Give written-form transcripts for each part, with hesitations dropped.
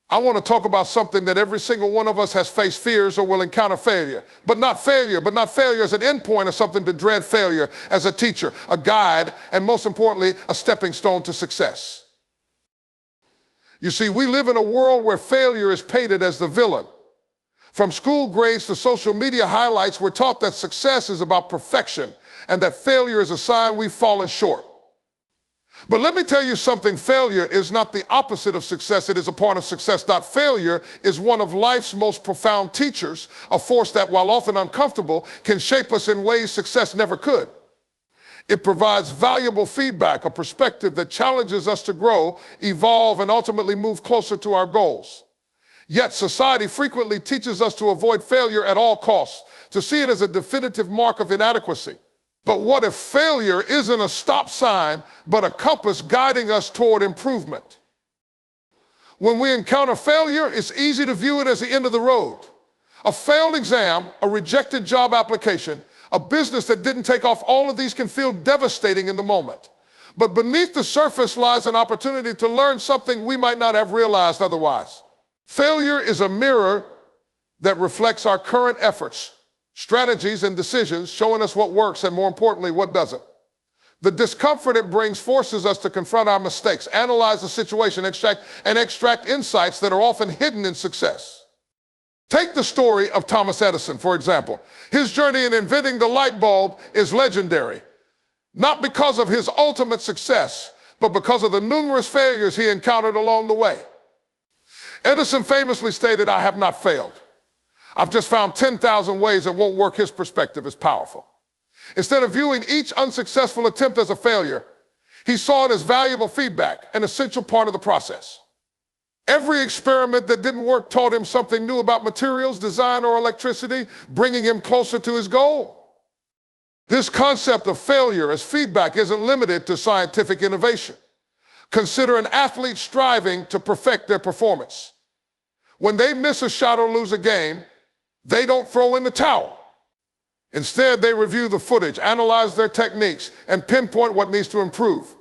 I want to talk about something that every single one of us has faced fears or will encounter failure. But not failure as an endpoint or something to dread. Failure as a teacher, a guide, and most importantly, a stepping stone to success. You see, we live in a world where failure is painted as the villain. From school grades to social media highlights, we're taught that success is about perfection and that failure is a sign we've fallen short. But let me tell you something, failure is not the opposite of success, it is a part of success. Failure is one of life's most profound teachers, a force that, while often uncomfortable, can shape us in ways success never could. It provides valuable feedback, a perspective that challenges us to grow, evolve, and ultimately move closer to our goals. Yet society frequently teaches us to avoid failure at all costs, to see it as a definitive mark of inadequacy. But what if failure isn't a stop sign, but a compass guiding us toward improvement? When we encounter failure, it's easy to view it as the end of the road. A failed exam, a rejected job application, a business that didn't take off, all of these can feel devastating in the moment. But beneath the surface lies an opportunity to learn something we might not have realized otherwise. Failure is a mirror that reflects our current efforts, strategies, and decisions, showing us what works and, more importantly, what doesn't. The discomfort it brings forces us to confront our mistakes, analyze the situation, and extract insights that are often hidden in success. Take the story of Thomas Edison, for example. His journey in inventing the light bulb is legendary, not because of his ultimate success, but because of the numerous failures he encountered along the way. Edison famously stated, "I have not failed. I've just found 10,000 ways that won't work." His perspective is powerful. Instead of viewing each unsuccessful attempt as a failure, he saw it as valuable feedback, an essential part of the process. Every experiment that didn't work taught him something new about materials, design, or electricity, bringing him closer to his goal. This concept of failure as feedback isn't limited to scientific innovation. Consider an athlete striving to perfect their performance. When they miss a shot or lose a game, they don't throw in the towel. Instead, they review the footage, analyze their techniques, and pinpoint what needs to improve.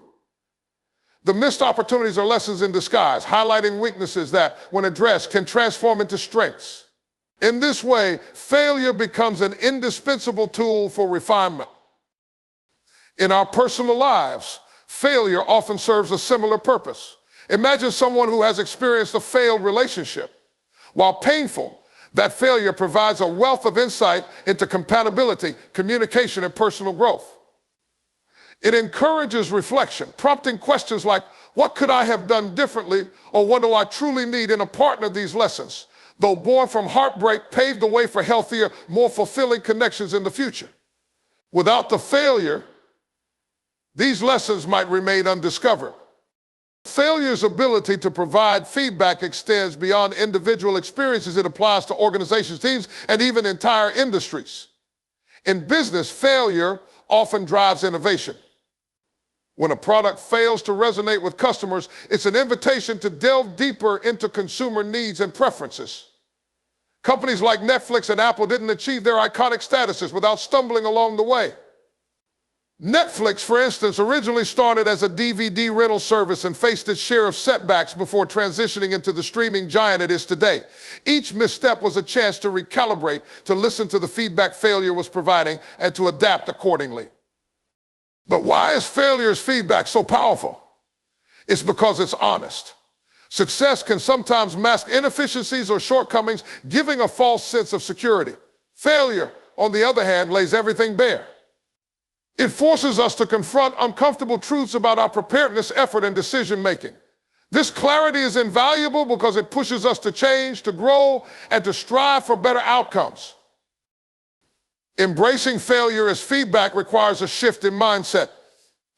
The missed opportunities are lessons in disguise, highlighting weaknesses that, when addressed, can transform into strengths. In this way, failure becomes an indispensable tool for refinement. In our personal lives, failure often serves a similar purpose. Imagine someone who has experienced a failed relationship. While painful, that failure provides a wealth of insight into compatibility, communication, and personal growth. It encourages reflection, prompting questions like, what could I have done differently, or what do I truly need in a partner? These lessons, though born from heartbreak, paved the way for healthier, more fulfilling connections in the future. Without the failure, these lessons might remain undiscovered. Failure's ability to provide feedback extends beyond individual experiences. It applies to organizations, teams, and even entire industries. In business, failure often drives innovation. When a product fails to resonate with customers, it's an invitation to delve deeper into consumer needs and preferences. Companies like Netflix and Apple didn't achieve their iconic statuses without stumbling along the way. Netflix, for instance, originally started as a DVD rental service and faced its share of setbacks before transitioning into the streaming giant it is today. Each misstep was a chance to recalibrate, to listen to the feedback failure was providing, and to adapt accordingly. But why is failure's feedback so powerful? It's because it's honest. Success can sometimes mask inefficiencies or shortcomings, giving a false sense of security. Failure, on the other hand, lays everything bare. It forces us to confront uncomfortable truths about our preparedness, effort, and decision-making. This clarity is invaluable because it pushes us to change, to grow, and to strive for better outcomes. Embracing failure as feedback requires a shift in mindset.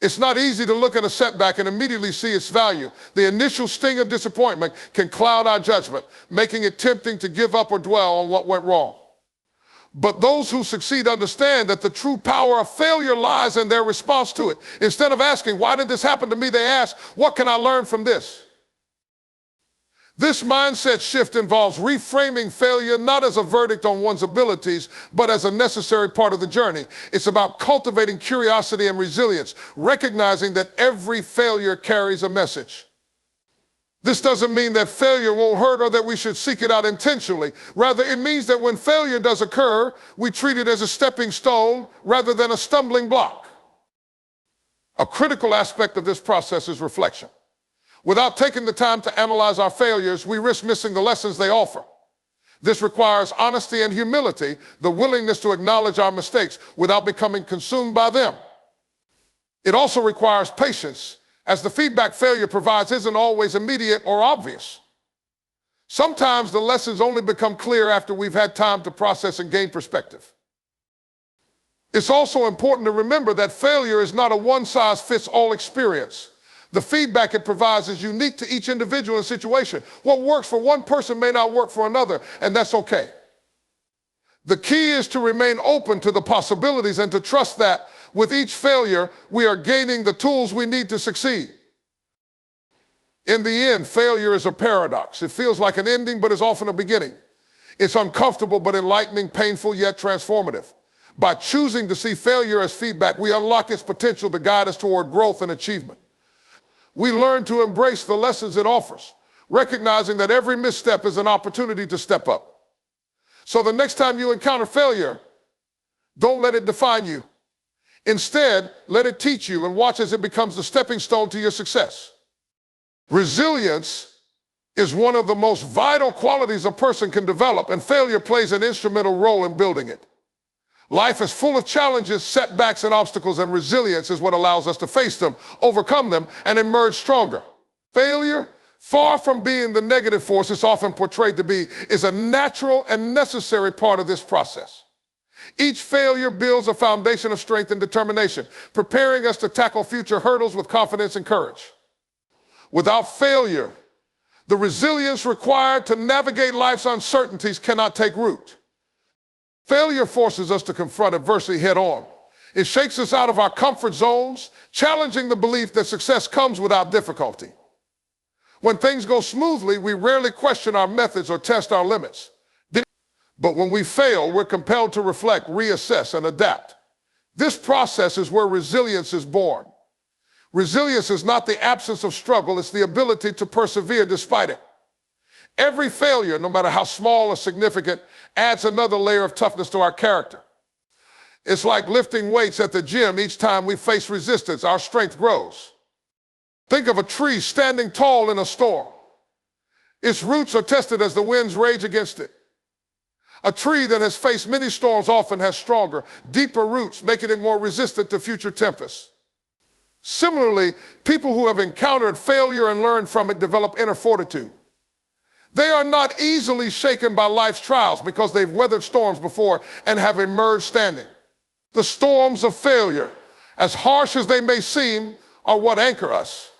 It's not easy to look at a setback and immediately see its value. The initial sting of disappointment can cloud our judgment, making it tempting to give up or dwell on what went wrong. But those who succeed understand that the true power of failure lies in their response to it. Instead of asking, why did this happen to me, they ask, what can I learn from this? This mindset shift involves reframing failure not as a verdict on one's abilities, but as a necessary part of the journey. It's about cultivating curiosity and resilience, recognizing that every failure carries a message. This doesn't mean that failure won't hurt or that we should seek it out intentionally. Rather, it means that when failure does occur, we treat it as a stepping stone rather than a stumbling block. A critical aspect of this process is reflection. Without taking the time to analyze our failures, we risk missing the lessons they offer. This requires honesty and humility, the willingness to acknowledge our mistakes without becoming consumed by them. It also requires patience, as the feedback failure provides isn't always immediate or obvious. Sometimes the lessons only become clear after we've had time to process and gain perspective. It's also important to remember that failure is not a one-size-fits-all experience. The feedback it provides is unique to each individual and situation. What works for one person may not work for another, and that's okay. The key is to remain open to the possibilities and to trust that with each failure, we are gaining the tools we need to succeed. In the end, failure is a paradox. It feels like an ending, but is often a beginning. It's uncomfortable, but enlightening, painful, yet transformative. By choosing to see failure as feedback, we unlock its potential to guide us toward growth and achievement. We learn to embrace the lessons it offers, recognizing that every misstep is an opportunity to step up. So the next time you encounter failure, don't let it define you. Instead, let it teach you and watch as it becomes the stepping stone to your success. Resilience is one of the most vital qualities a person can develop, and failure plays an instrumental role in building it. Life is full of challenges, setbacks, and obstacles, and resilience is what allows us to face them, overcome them, and emerge stronger. Failure, far from being the negative force it's often portrayed to be, is a natural and necessary part of this process. Each failure builds a foundation of strength and determination, preparing us to tackle future hurdles with confidence and courage. Without failure, the resilience required to navigate life's uncertainties cannot take root. Failure forces us to confront adversity head-on. It shakes us out of our comfort zones, challenging the belief that success comes without difficulty. When things go smoothly, we rarely question our methods or test our limits. But when we fail, we're compelled to reflect, reassess, and adapt. This process is where resilience is born. Resilience is not the absence of struggle, it's the ability to persevere despite it. Every failure, no matter how small or significant, adds another layer of toughness to our character. It's like lifting weights at the gym. Each time we face resistance, our strength grows. Think of a tree standing tall in a storm. Its roots are tested as the winds rage against it. A tree that has faced many storms often has stronger, deeper roots, making it more resistant to future tempests. Similarly, people who have encountered failure and learned from it develop inner fortitude. They are not easily shaken by life's trials because they've weathered storms before and have emerged standing. The storms of failure, as harsh as they may seem, are what anchor us.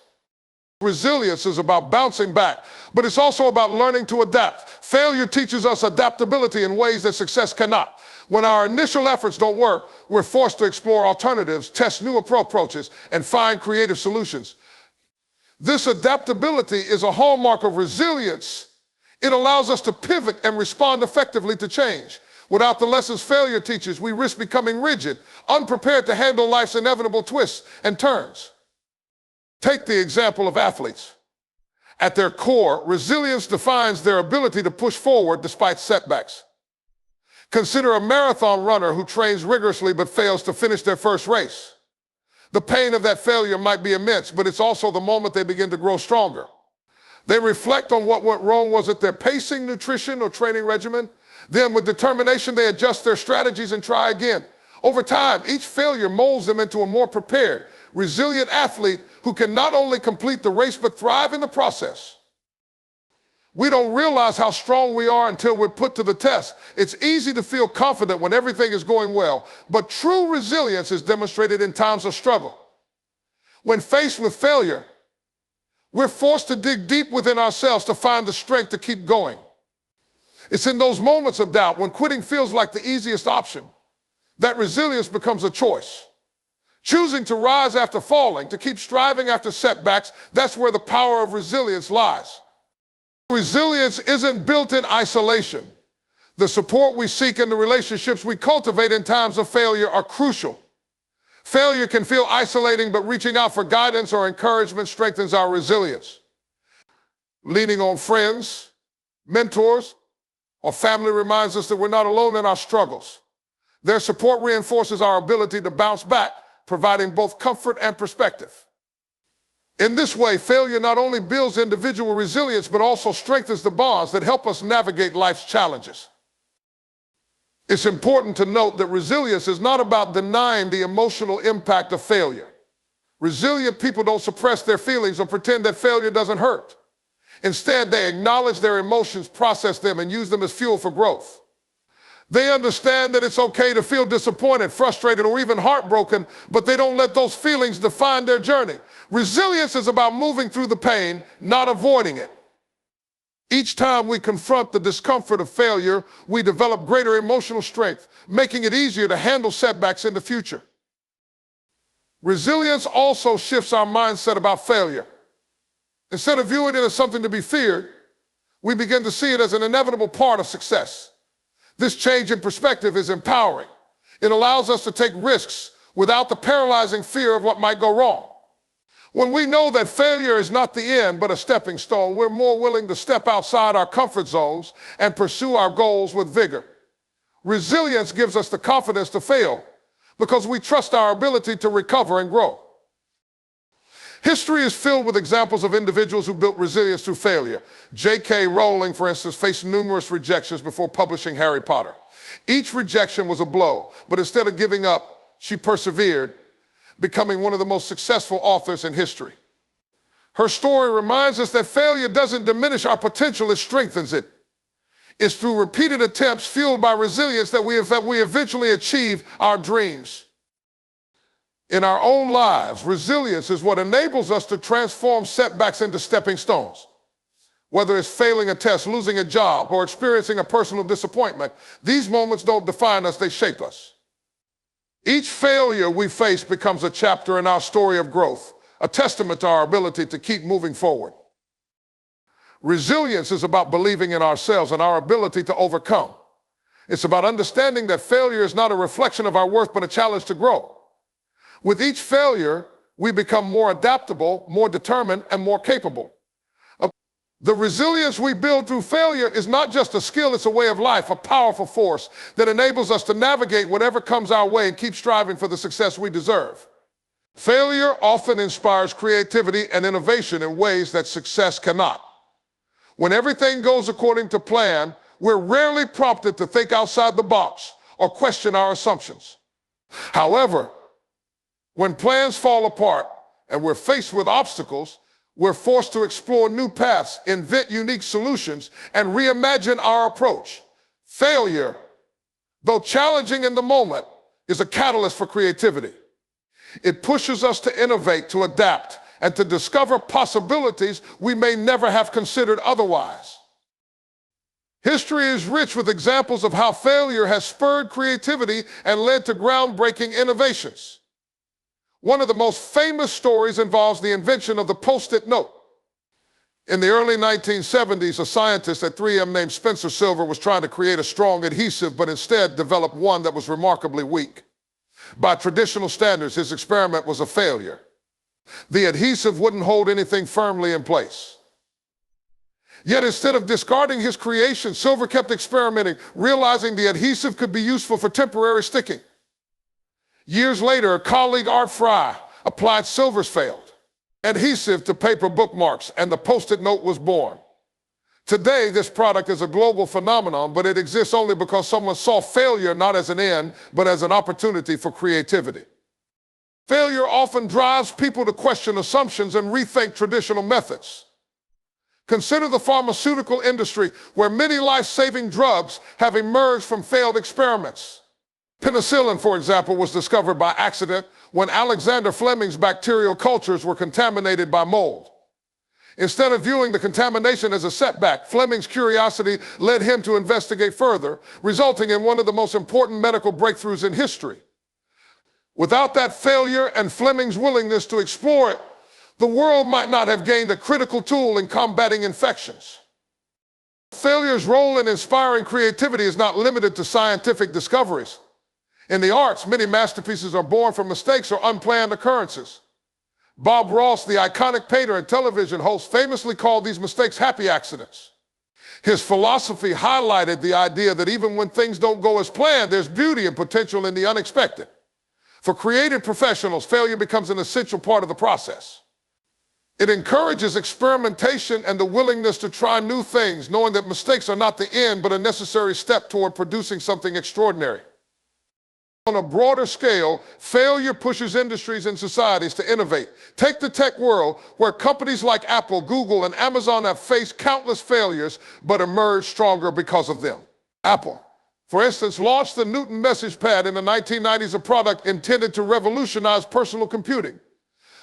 Resilience is about bouncing back, but it's also about learning to adapt. Failure teaches us adaptability in ways that success cannot. When our initial efforts don't work, we're forced to explore alternatives, test new approaches, and find creative solutions. This adaptability is a hallmark of resilience. It allows us to pivot and respond effectively to change. Without the lessons failure teaches, we risk becoming rigid, unprepared to handle life's inevitable twists and turns. Take the example of athletes. At their core, resilience defines their ability to push forward despite setbacks. Consider a marathon runner who trains rigorously but fails to finish their first race. The pain of that failure might be immense, but it's also the moment they begin to grow stronger. They reflect on what went wrong. Was it their pacing, nutrition, or training regimen? Then with determination, they adjust their strategies and try again. Over time, each failure molds them into a more prepared, resilient athlete who can not only complete the race but thrive in the process. We don't realize how strong we are until we're put to the test. It's easy to feel confident when everything is going well, but true resilience is demonstrated in times of struggle. When faced with failure, we're forced to dig deep within ourselves to find the strength to keep going. It's in those moments of doubt, when quitting feels like the easiest option, that resilience becomes a choice. Choosing to rise after falling, to keep striving after setbacks, that's where the power of resilience lies. Resilience isn't built in isolation. The support we seek and the relationships we cultivate in times of failure are crucial. Failure can feel isolating, but reaching out for guidance or encouragement strengthens our resilience. Leaning on friends, mentors, or family reminds us that we're not alone in our struggles. Their support reinforces our ability to bounce back, providing both comfort and perspective. In this way, failure not only builds individual resilience, but also strengthens the bonds that help us navigate life's challenges. It's important to note that resilience is not about denying the emotional impact of failure. Resilient people don't suppress their feelings or pretend that failure doesn't hurt. Instead, they acknowledge their emotions, process them, and use them as fuel for growth. They understand that it's okay to feel disappointed, frustrated, or even heartbroken, but they don't let those feelings define their journey. Resilience is about moving through the pain, not avoiding it. Each time we confront the discomfort of failure, we develop greater emotional strength, making it easier to handle setbacks in the future. Resilience also shifts our mindset about failure. Instead of viewing it as something to be feared, we begin to see it as an inevitable part of success. This change in perspective is empowering. It allows us to take risks without the paralyzing fear of what might go wrong. When we know that failure is not the end, but a stepping stone, we're more willing to step outside our comfort zones and pursue our goals with vigor. Resilience gives us the confidence to fail because we trust our ability to recover and grow. History is filled with examples of individuals who built resilience through failure. J.K. Rowling, for instance, faced numerous rejections before publishing Harry Potter. Each rejection was a blow, but instead of giving up, she persevered, becoming one of the most successful authors in history. Her story reminds us that failure doesn't diminish our potential, it strengthens it. It's through repeated attempts fueled by resilience that we eventually achieve our dreams. In our own lives, resilience is what enables us to transform setbacks into stepping stones. Whether it's failing a test, losing a job, or experiencing a personal disappointment, these moments don't define us, they shape us. Each failure we face becomes a chapter in our story of growth, a testament to our ability to keep moving forward. Resilience is about believing in ourselves and our ability to overcome. It's about understanding that failure is not a reflection of our worth, but a challenge to grow. With each failure, we become more adaptable, more determined, and more capable. The resilience we build through failure is not just a skill, it's a way of life, a powerful force that enables us to navigate whatever comes our way and keep striving for the success we deserve. Failure often inspires creativity and innovation in ways that success cannot. When everything goes according to plan, we're rarely prompted to think outside the box or question our assumptions. However, when plans fall apart and we're faced with obstacles, we're forced to explore new paths, invent unique solutions, and reimagine our approach. Failure, though challenging in the moment, is a catalyst for creativity. It pushes us to innovate, to adapt, and to discover possibilities we may never have considered otherwise. History is rich with examples of how failure has spurred creativity and led to groundbreaking innovations. One of the most famous stories involves the invention of the Post-it note. In the early 1970s, a scientist at 3M named Spencer Silver was trying to create a strong adhesive, but instead developed one that was remarkably weak. By traditional standards, his experiment was a failure. The adhesive wouldn't hold anything firmly in place. Yet instead of discarding his creation, Silver kept experimenting, realizing the adhesive could be useful for temporary sticking. Years later, a colleague, Art Fry, applied Silver's failed adhesive to paper bookmarks, and the Post-it note was born. Today, this product is a global phenomenon, but it exists only because someone saw failure not as an end, but as an opportunity for creativity. Failure often drives people to question assumptions and rethink traditional methods. Consider the pharmaceutical industry, where many life-saving drugs have emerged from failed experiments. Penicillin, for example, was discovered by accident when Alexander Fleming's bacterial cultures were contaminated by mold. Instead of viewing the contamination as a setback, Fleming's curiosity led him to investigate further, resulting in one of the most important medical breakthroughs in history. Without that failure and Fleming's willingness to explore it, the world might not have gained a critical tool in combating infections. Failure's role in inspiring creativity is not limited to scientific discoveries. In the arts, many masterpieces are born from mistakes or unplanned occurrences. Bob Ross, the iconic painter and television host, famously called these mistakes happy accidents. His philosophy highlighted the idea that even when things don't go as planned, there's beauty and potential in the unexpected. For creative professionals, failure becomes an essential part of the process. It encourages experimentation and the willingness to try new things, knowing that mistakes are not the end, but a necessary step toward producing something extraordinary. On a broader scale, failure pushes industries and societies to innovate. Take the tech world, where companies like Apple, Google, and Amazon have faced countless failures, but emerged stronger because of them. Apple, for instance, launched the Newton message pad in the 1990s, a product intended to revolutionize personal computing.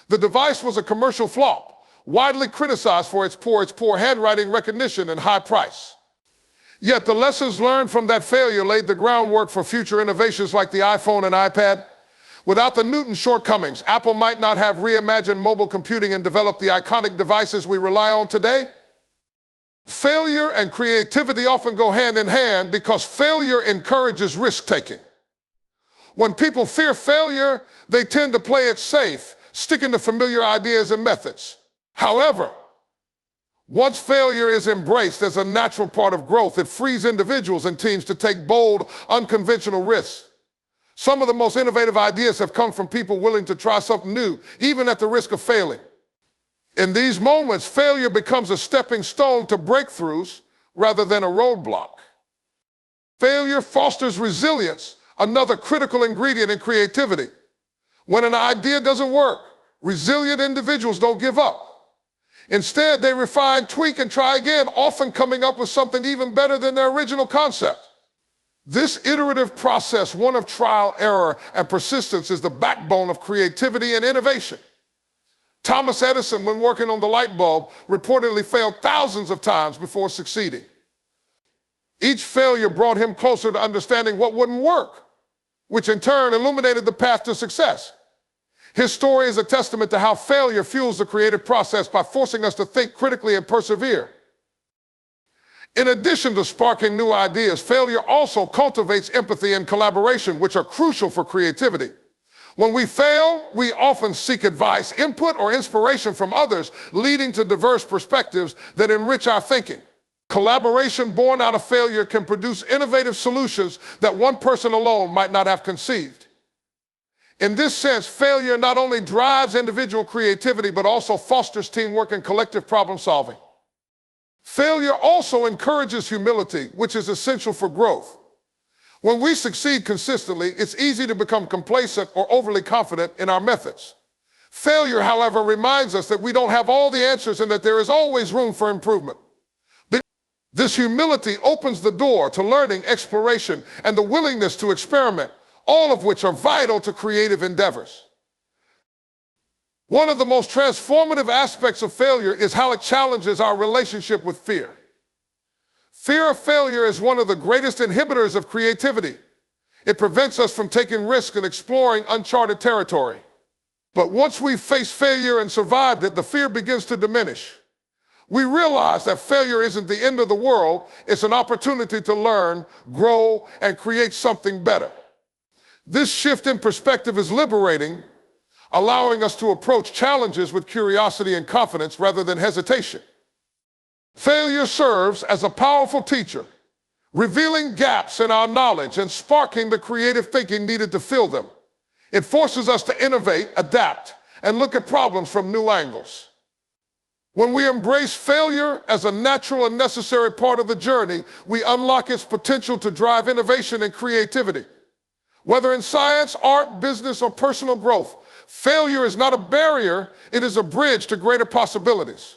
The device was a commercial flop, widely criticized for its poor handwriting recognition and high price. Yet the lessons learned from that failure laid the groundwork for future innovations like the iPhone and iPad. Without the Newton shortcomings, Apple might not have reimagined mobile computing and developed the iconic devices we rely on today. Failure and creativity often go hand in hand because failure encourages risk-taking. When people fear failure, they tend to play it safe, sticking to familiar ideas and methods. However, once failure is embraced as a natural part of growth, it frees individuals and teams to take bold, unconventional risks. Some of the most innovative ideas have come from people willing to try something new, even at the risk of failing. In these moments, failure becomes a stepping stone to breakthroughs rather than a roadblock. Failure fosters resilience, another critical ingredient in creativity. When an idea doesn't work, resilient individuals don't give up. Instead, they refine, tweak, and try again, often coming up with something even better than their original concept. This iterative process, one of trial, error, and persistence, is the backbone of creativity and innovation. Thomas Edison, when working on the light bulb, reportedly failed thousands of times before succeeding. Each failure brought him closer to understanding what wouldn't work, which in turn illuminated the path to success. His story is a testament to how failure fuels the creative process by forcing us to think critically and persevere. In addition to sparking new ideas, failure also cultivates empathy and collaboration, which are crucial for creativity. When we fail, we often seek advice, input, or inspiration from others, leading to diverse perspectives that enrich our thinking. Collaboration born out of failure can produce innovative solutions that one person alone might not have conceived. In this sense, failure not only drives individual creativity, but also fosters teamwork and collective problem solving. Failure also encourages humility, which is essential for growth. When we succeed consistently, it's easy to become complacent or overly confident in our methods. Failure, however, reminds us that we don't have all the answers and that there is always room for improvement. This humility opens the door to learning, exploration, and the willingness to experiment, all of which are vital to creative endeavors. One of the most transformative aspects of failure is how it challenges our relationship with fear. Fear of failure is one of the greatest inhibitors of creativity. It prevents us from taking risks and exploring uncharted territory. But once we face failure and survived it, the fear begins to diminish. We realize that failure isn't the end of the world, it's an opportunity to learn, grow, and create something better. This shift in perspective is liberating, allowing us to approach challenges with curiosity and confidence rather than hesitation. Failure serves as a powerful teacher, revealing gaps in our knowledge and sparking the creative thinking needed to fill them. It forces us to innovate, adapt, and look at problems from new angles. When we embrace failure as a natural and necessary part of the journey, we unlock its potential to drive innovation and creativity. Whether in science, art, business, or personal growth, failure is not a barrier, it is a bridge to greater possibilities.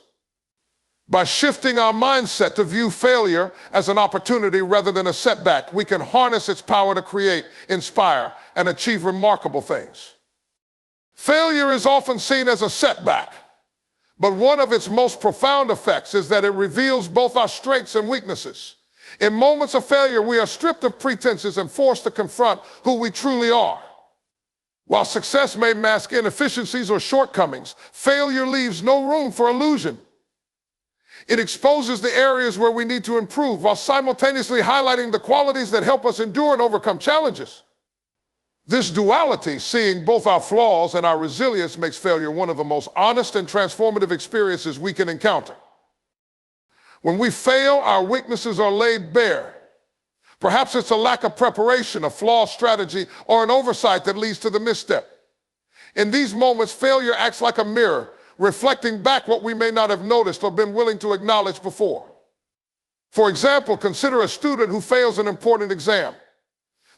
By shifting our mindset to view failure as an opportunity rather than a setback, we can harness its power to create, inspire, and achieve remarkable things. Failure is often seen as a setback, but one of its most profound effects is that it reveals both our strengths and weaknesses. In moments of failure, we are stripped of pretenses and forced to confront who we truly are. While success may mask inefficiencies or shortcomings, failure leaves no room for illusion. It exposes the areas where we need to improve while simultaneously highlighting the qualities that help us endure and overcome challenges. This duality, seeing both our flaws and our resilience, makes failure one of the most honest and transformative experiences we can encounter. When we fail, our weaknesses are laid bare. Perhaps it's a lack of preparation, a flawed strategy, or an oversight that leads to the misstep. In these moments, failure acts like a mirror, reflecting back what we may not have noticed or been willing to acknowledge before. For example, consider a student who fails an important exam.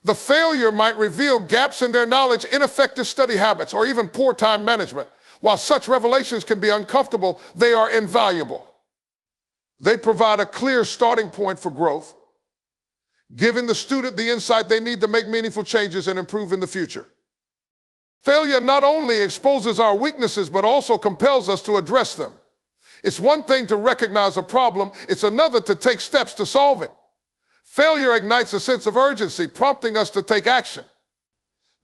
The failure might reveal gaps in their knowledge, ineffective study habits, or even poor time management. While such revelations can be uncomfortable, they are invaluable. They provide a clear starting point for growth, giving the student the insight they need to make meaningful changes and improve in the future. Failure not only exposes our weaknesses, but also compels us to address them. It's one thing to recognize a problem, it's another to take steps to solve it. Failure ignites a sense of urgency, prompting us to take action.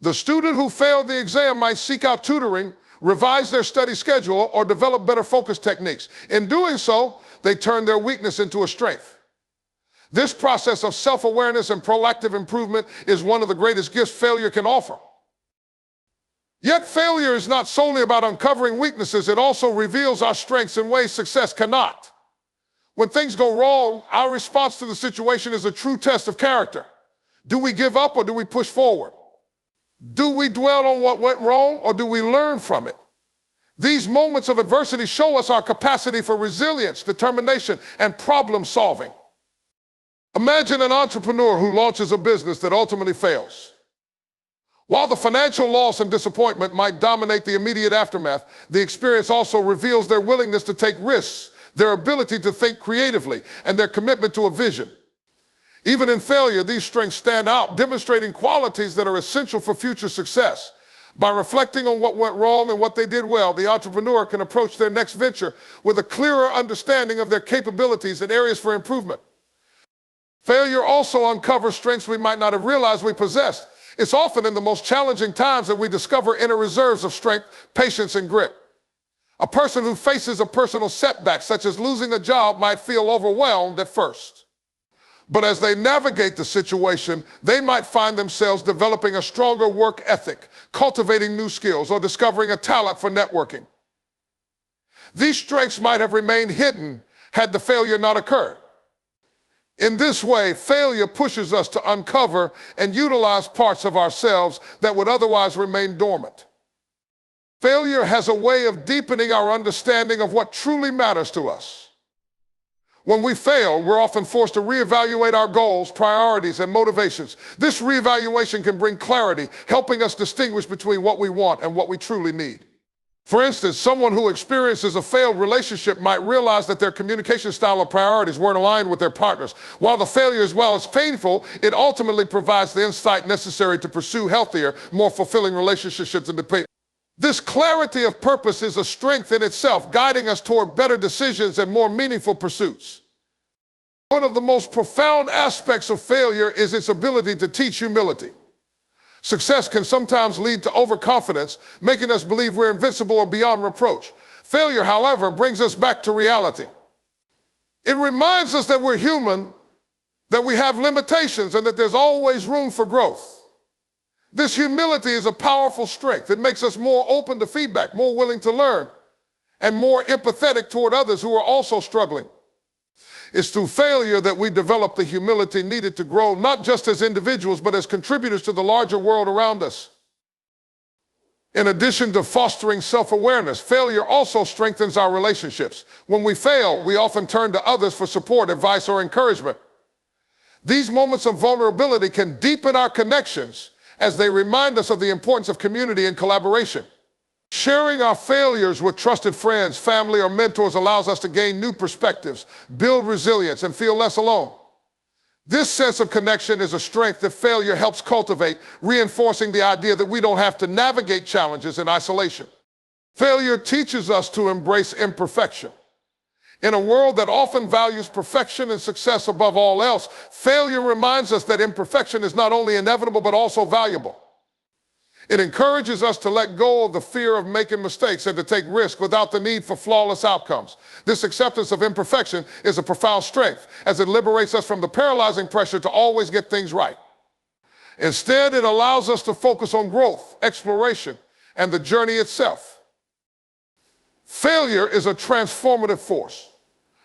The student who failed the exam might seek out tutoring, revise their study schedule, or develop better focus techniques. In doing so, they turn their weakness into a strength. This process of self-awareness and proactive improvement is one of the greatest gifts failure can offer. Yet failure is not solely about uncovering weaknesses, it also reveals our strengths in ways success cannot. When things go wrong, our response to the situation is a true test of character. Do we give up or do we push forward? Do we dwell on what went wrong or do we learn from it? These moments of adversity show us our capacity for resilience, determination, and problem solving. Imagine an entrepreneur who launches a business that ultimately fails. While the financial loss and disappointment might dominate the immediate aftermath, the experience also reveals their willingness to take risks, their ability to think creatively, and their commitment to a vision. Even in failure, these strengths stand out, demonstrating qualities that are essential for future success. By reflecting on what went wrong and what they did well, the entrepreneur can approach their next venture with a clearer understanding of their capabilities and areas for improvement. Failure also uncovers strengths we might not have realized we possessed. It's often in the most challenging times that we discover inner reserves of strength, patience, and grit. A person who faces a personal setback, such as losing a job, might feel overwhelmed at first. But as they navigate the situation, they might find themselves developing a stronger work ethic, cultivating new skills, or discovering a talent for networking. These strengths might have remained hidden had the failure not occurred. In this way, failure pushes us to uncover and utilize parts of ourselves that would otherwise remain dormant. Failure has a way of deepening our understanding of what truly matters to us. When we fail, we're often forced to reevaluate our goals, priorities, and motivations. This reevaluation can bring clarity, helping us distinguish between what we want and what we truly need. For instance, someone who experiences a failed relationship might realize that their communication style or priorities weren't aligned with their partners. While the failure, as well as painful, it ultimately provides the insight necessary to pursue healthier, more fulfilling relationships and debate. This clarity of purpose is a strength in itself, guiding us toward better decisions and more meaningful pursuits. One of the most profound aspects of failure is its ability to teach humility. Success can sometimes lead to overconfidence, making us believe we're invincible or beyond reproach. Failure, however, brings us back to reality. It reminds us that we're human, that we have limitations, and that there's always room for growth. This humility is a powerful strength. It makes us more open to feedback, more willing to learn, and more empathetic toward others who are also struggling. It's through failure that we develop the humility needed to grow, not just as individuals, but as contributors to the larger world around us. In addition to fostering self-awareness, failure also strengthens our relationships. When we fail, we often turn to others for support, advice, or encouragement. These moments of vulnerability can deepen our connections as they remind us of the importance of community and collaboration. Sharing our failures with trusted friends, family, or mentors allows us to gain new perspectives, build resilience, and feel less alone. This sense of connection is a strength that failure helps cultivate, reinforcing the idea that we don't have to navigate challenges in isolation. Failure teaches us to embrace imperfection. In a world that often values perfection and success above all else, failure reminds us that imperfection is not only inevitable but also valuable. It encourages us to let go of the fear of making mistakes and to take risks without the need for flawless outcomes. This acceptance of imperfection is a profound strength, as it liberates us from the paralyzing pressure to always get things right. Instead, it allows us to focus on growth, exploration, and the journey itself. Failure is a transformative force.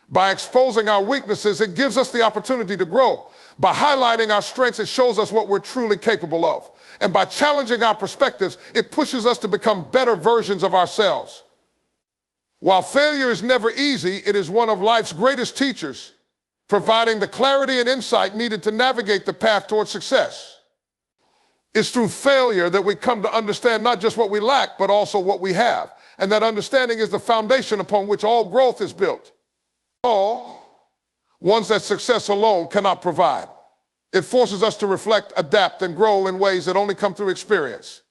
By exposing our weaknesses, it gives us the opportunity to grow. By highlighting our strengths, it shows us what we're truly capable of. And by challenging our perspectives, it pushes us to become better versions of ourselves. While failure is never easy, it is one of life's greatest teachers, providing the clarity and insight needed to navigate the path towards success. It's through failure that we come to understand not just what we lack, but also what we have. And that understanding is the foundation upon which all growth is built. All ones that success alone cannot provide. It forces us to reflect, adapt, and grow in ways that only come through experience.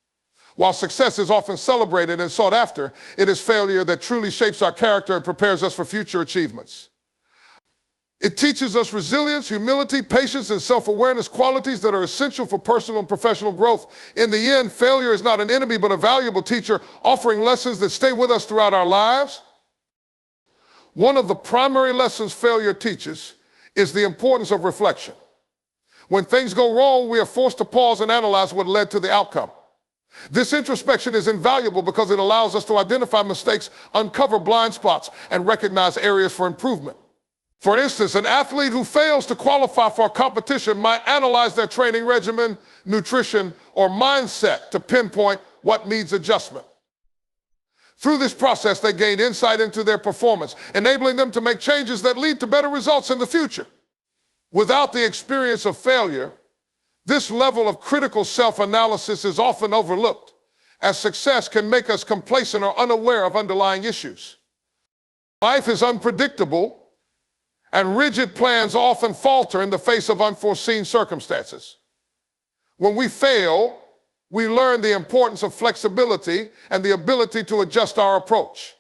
While success is often celebrated and sought after, it is failure that truly shapes our character and prepares us for future achievements. It teaches us resilience, humility, patience, and self-awareness, qualities that are essential for personal and professional growth. In the end, failure is not an enemy, but a valuable teacher, offering lessons that stay with us throughout our lives. One of the primary lessons failure teaches is the importance of reflection. When things go wrong, we are forced to pause and analyze what led to the outcome. This introspection is invaluable because it allows us to identify mistakes, uncover blind spots, and recognize areas for improvement. For instance, an athlete who fails to qualify for a competition might analyze their training regimen, nutrition, or mindset to pinpoint what needs adjustment. Through this process, they gain insight into their performance, enabling them to make changes that lead to better results in the future. Without the experience of failure, this level of critical self-analysis is often overlooked, as success can make us complacent or unaware of underlying issues. Life is unpredictable, and rigid plans often falter in the face of unforeseen circumstances. When we fail, we learn the importance of flexibility and the ability to adjust our approach.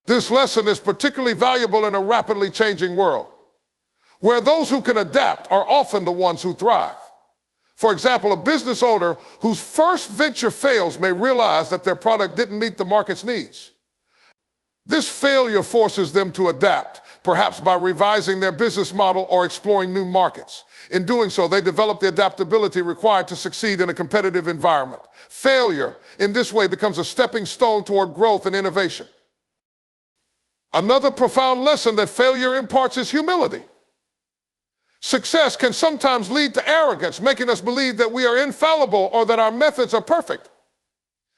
This lesson is particularly valuable in a rapidly changing world, where those who can adapt are often the ones who thrive. For example, a business owner whose first venture fails may realize that their product didn't meet the market's needs. This failure forces them to adapt, perhaps by revising their business model or exploring new markets. In doing so, they develop the adaptability required to succeed in a competitive environment. Failure, in this way, becomes a stepping stone toward growth and innovation. Another profound lesson that failure imparts is humility. Success can sometimes lead to arrogance, making us believe that we are infallible or that our methods are perfect.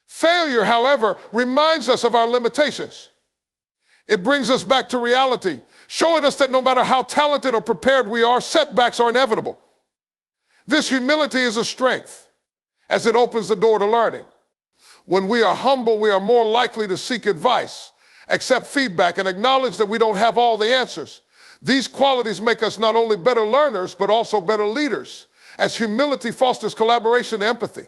Failure, however, reminds us of our limitations. It brings us back to reality, showing us that no matter how talented or prepared we are, setbacks are inevitable. This humility is a strength, as it opens the door to learning. When we are humble, we are more likely to seek advice, accept feedback, and acknowledge that we don't have all the answers. These qualities make us not only better learners, but also better leaders, as humility fosters collaboration and empathy.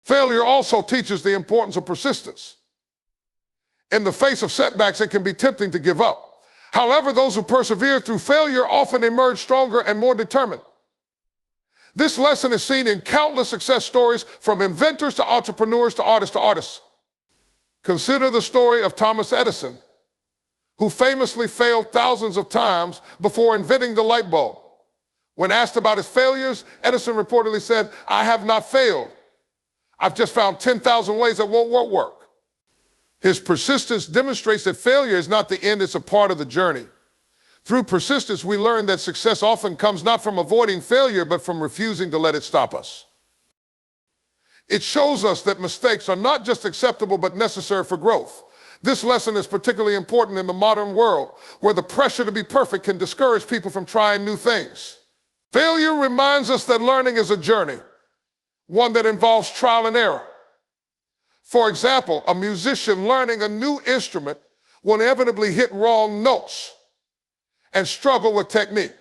Failure also teaches the importance of persistence. In the face of setbacks, it can be tempting to give up. However, those who persevere through failure often emerge stronger and more determined. This lesson is seen in countless success stories, from inventors to entrepreneurs to artists. Consider the story of Thomas Edison, who famously failed thousands of times before inventing the light bulb. When asked about his failures, Edison reportedly said, "I have not failed. I've just found 10,000 ways that won't work." His persistence demonstrates that failure is not the end, it's a part of the journey. Through persistence, we learn that success often comes not from avoiding failure, but from refusing to let it stop us. It shows us that mistakes are not just acceptable, but necessary for growth. This lesson is particularly important in the modern world, where the pressure to be perfect can discourage people from trying new things. Failure reminds us that learning is a journey, one that involves trial and error. For example, a musician learning a new instrument will inevitably hit wrong notes and struggle with technique.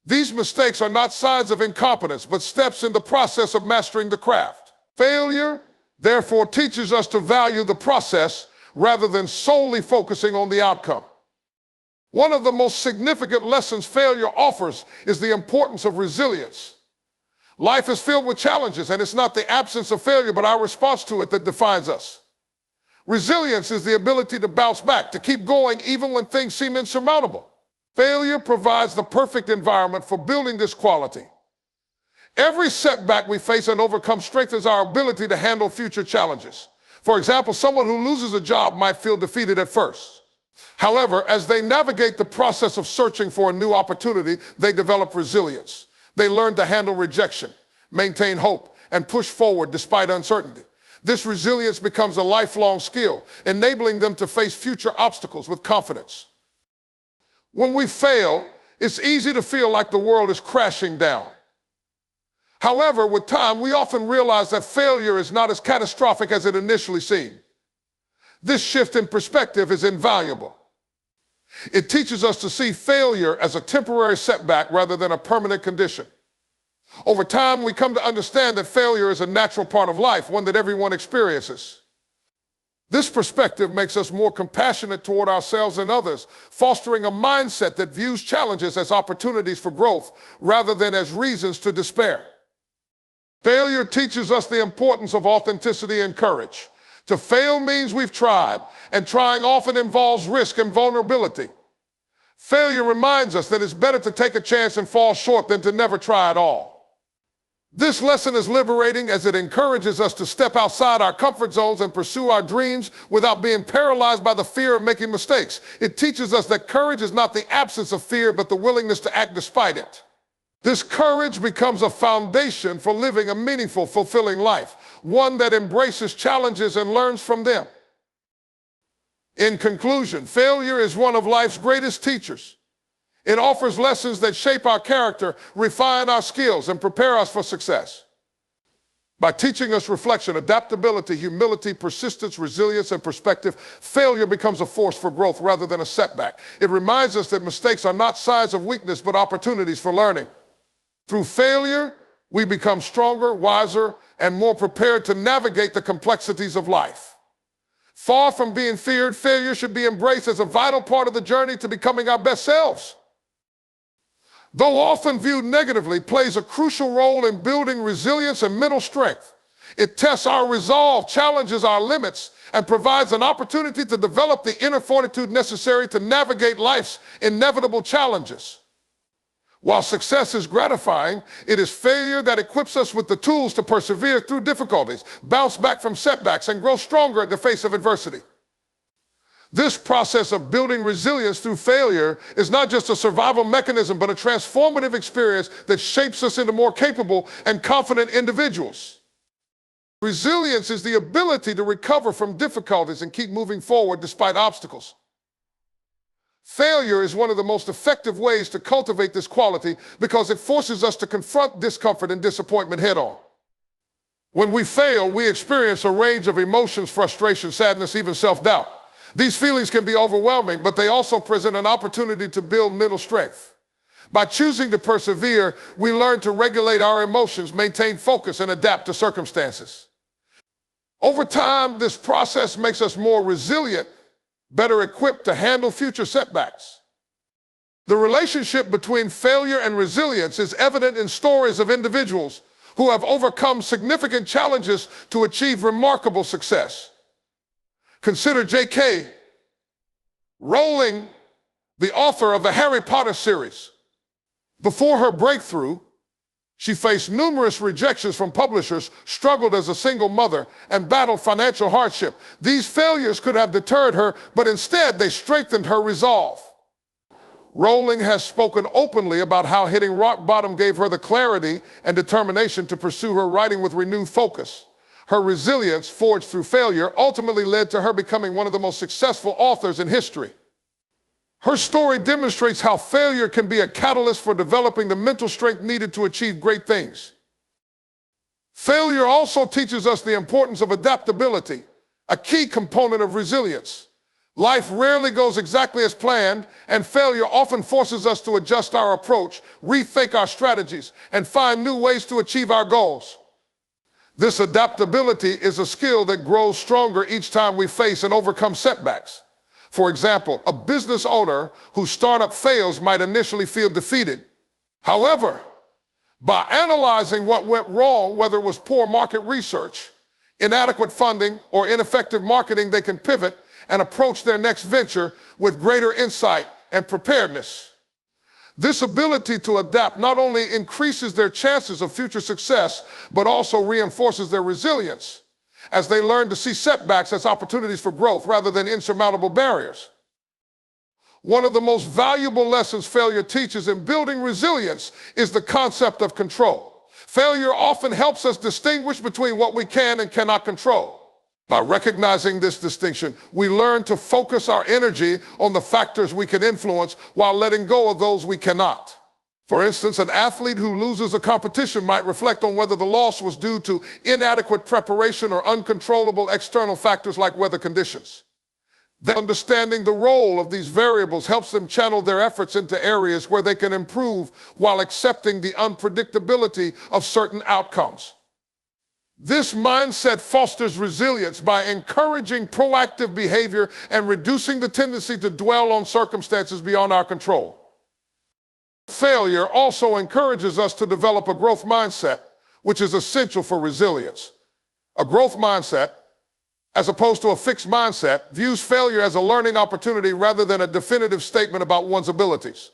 These mistakes are not signs of incompetence, but steps in the process of mastering the craft. Failure, therefore, teaches us to value the process rather than solely focusing on the outcome. One of the most significant lessons failure offers is the importance of resilience. Life is filled with challenges, and it's not the absence of failure, but our response to it that defines us. Resilience is the ability to bounce back, to keep going even when things seem insurmountable. Failure provides the perfect environment for building this quality. Every setback we face and overcome strengthens our ability to handle future challenges. For example, someone who loses a job might feel defeated at first. However, as they navigate the process of searching for a new opportunity, they develop resilience. They learn to handle rejection, maintain hope, and push forward despite uncertainty. This resilience becomes a lifelong skill, enabling them to face future obstacles with confidence. When we fail, it's easy to feel like the world is crashing down. However, with time, we often realize that failure is not as catastrophic as it initially seemed. This shift in perspective is invaluable. It teaches us to see failure as a temporary setback rather than a permanent condition. Over time, we come to understand that failure is a natural part of life, one that everyone experiences. This perspective makes us more compassionate toward ourselves and others, fostering a mindset that views challenges as opportunities for growth rather than as reasons to despair. Failure teaches us the importance of authenticity and courage. To fail means we've tried, and trying often involves risk and vulnerability. Failure reminds us that it's better to take a chance and fall short than to never try at all. This lesson is liberating as it encourages us to step outside our comfort zones and pursue our dreams without being paralyzed by the fear of making mistakes. It teaches us that courage is not the absence of fear, but the willingness to act despite it. This courage becomes a foundation for living a meaningful, fulfilling life, one that embraces challenges and learns from them. In conclusion, failure is one of life's greatest teachers. It offers lessons that shape our character, refine our skills, and prepare us for success. By teaching us reflection, adaptability, humility, persistence, resilience, and perspective, failure becomes a force for growth rather than a setback. It reminds us that mistakes are not signs of weakness, but opportunities for learning. Through failure, we become stronger, wiser, and more prepared to navigate the complexities of life. Far from being feared, failure should be embraced as a vital part of the journey to becoming our best selves. Though often viewed negatively, it plays a crucial role in building resilience and mental strength. It tests our resolve, challenges our limits, and provides an opportunity to develop the inner fortitude necessary to navigate life's inevitable challenges. While success is gratifying, it is failure that equips us with the tools to persevere through difficulties, bounce back from setbacks, and grow stronger in the face of adversity. This process of building resilience through failure is not just a survival mechanism, but a transformative experience that shapes us into more capable and confident individuals. Resilience is the ability to recover from difficulties and keep moving forward despite obstacles. Failure is one of the most effective ways to cultivate this quality because it forces us to confront discomfort and disappointment head-on. When we fail, we experience a range of emotions: frustration, sadness, even self-doubt. These feelings can be overwhelming, but they also present an opportunity to build mental strength. By choosing to persevere, we learn to regulate our emotions, maintain focus, and adapt to circumstances. Over time, this process makes us more resilient, better equipped to handle future setbacks. The relationship between failure and resilience is evident in stories of individuals who have overcome significant challenges to achieve remarkable success. Consider J.K. Rowling, the author of the Harry Potter series. Before her breakthrough, she faced numerous rejections from publishers, struggled as a single mother, and battled financial hardship. These failures could have deterred her, but instead they strengthened her resolve. Rowling has spoken openly about how hitting rock bottom gave her the clarity and determination to pursue her writing with renewed focus. Her resilience, forged through failure, ultimately led to her becoming one of the most successful authors in history. Her story demonstrates how failure can be a catalyst for developing the mental strength needed to achieve great things. Failure also teaches us the importance of adaptability, a key component of resilience. Life rarely goes exactly as planned, and failure often forces us to adjust our approach, rethink our strategies, and find new ways to achieve our goals. This adaptability is a skill that grows stronger each time we face and overcome setbacks. For example, a business owner whose startup fails might initially feel defeated. However, by analyzing what went wrong, whether it was poor market research, inadequate funding, or ineffective marketing, they can pivot and approach their next venture with greater insight and preparedness. This ability to adapt not only increases their chances of future success, but also reinforces their resilience as they learn to see setbacks as opportunities for growth rather than insurmountable barriers. One of the most valuable lessons failure teaches in building resilience is the concept of control. Failure often helps us distinguish between what we can and cannot control. By recognizing this distinction, we learn to focus our energy on the factors we can influence while letting go of those we cannot. For instance, an athlete who loses a competition might reflect on whether the loss was due to inadequate preparation or uncontrollable external factors like weather conditions. Then understanding the role of these variables helps them channel their efforts into areas where they can improve while accepting the unpredictability of certain outcomes. This mindset fosters resilience by encouraging proactive behavior and reducing the tendency to dwell on circumstances beyond our control. Failure also encourages us to develop a growth mindset, which is essential for resilience. A growth mindset, as opposed to a fixed mindset, views failure as a learning opportunity rather than a definitive statement about one's abilities.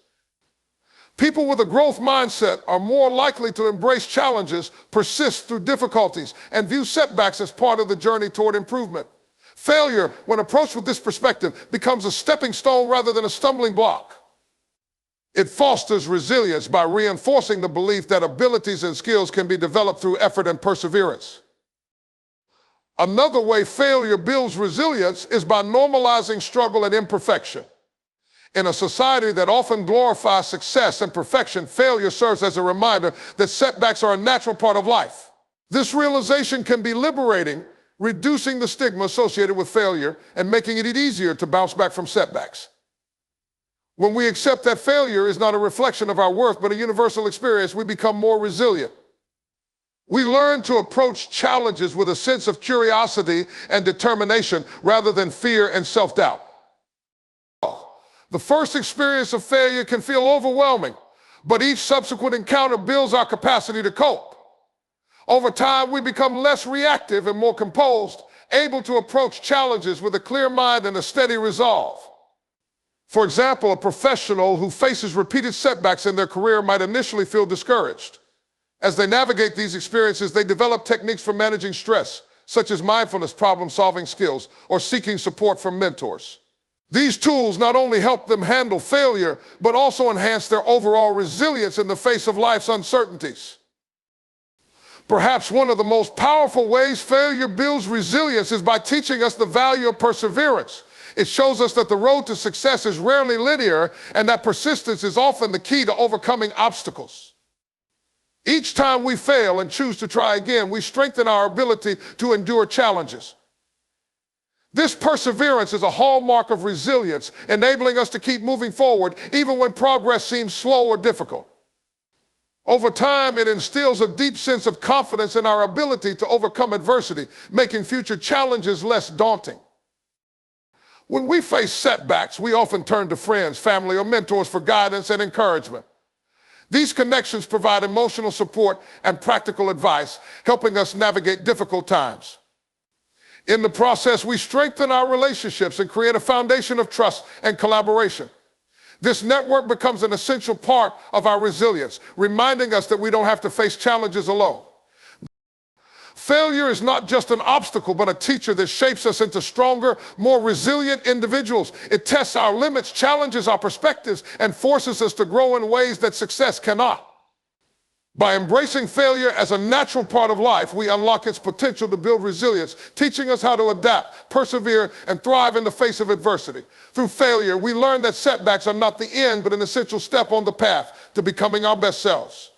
People with a growth mindset are more likely to embrace challenges, persist through difficulties, and view setbacks as part of the journey toward improvement. Failure, when approached with this perspective, becomes a stepping stone rather than a stumbling block. It fosters resilience by reinforcing the belief that abilities and skills can be developed through effort and perseverance. Another way failure builds resilience is by normalizing struggle and imperfection. In a society that often glorifies success and perfection, failure serves as a reminder that setbacks are a natural part of life. This realization can be liberating, reducing the stigma associated with failure and making it easier to bounce back from setbacks. When we accept that failure is not a reflection of our worth, but a universal experience, we become more resilient. We learn to approach challenges with a sense of curiosity and determination rather than fear and self-doubt. The first experience of failure can feel overwhelming, but each subsequent encounter builds our capacity to cope. Over time, we become less reactive and more composed, able to approach challenges with a clear mind and a steady resolve. For example, a professional who faces repeated setbacks in their career might initially feel discouraged. As they navigate these experiences, they develop techniques for managing stress, such as mindfulness, problem-solving skills, or seeking support from mentors. These tools not only help them handle failure, but also enhance their overall resilience in the face of life's uncertainties. Perhaps one of the most powerful ways failure builds resilience is by teaching us the value of perseverance. It shows us that the road to success is rarely linear and that persistence is often the key to overcoming obstacles. Each time we fail and choose to try again, we strengthen our ability to endure challenges. This perseverance is a hallmark of resilience, enabling us to keep moving forward even when progress seems slow or difficult. Over time, it instills a deep sense of confidence in our ability to overcome adversity, making future challenges less daunting. When we face setbacks, we often turn to friends, family, or mentors for guidance and encouragement. These connections provide emotional support and practical advice, helping us navigate difficult times. In the process, we strengthen our relationships and create a foundation of trust and collaboration. This network becomes an essential part of our resilience, reminding us that we don't have to face challenges alone. Failure is not just an obstacle, but a teacher that shapes us into stronger, more resilient individuals. It tests our limits, challenges our perspectives, and forces us to grow in ways that success cannot. By embracing failure as a natural part of life, we unlock its potential to build resilience, teaching us how to adapt, persevere, and thrive in the face of adversity. Through failure, we learn that setbacks are not the end, but an essential step on the path to becoming our best selves.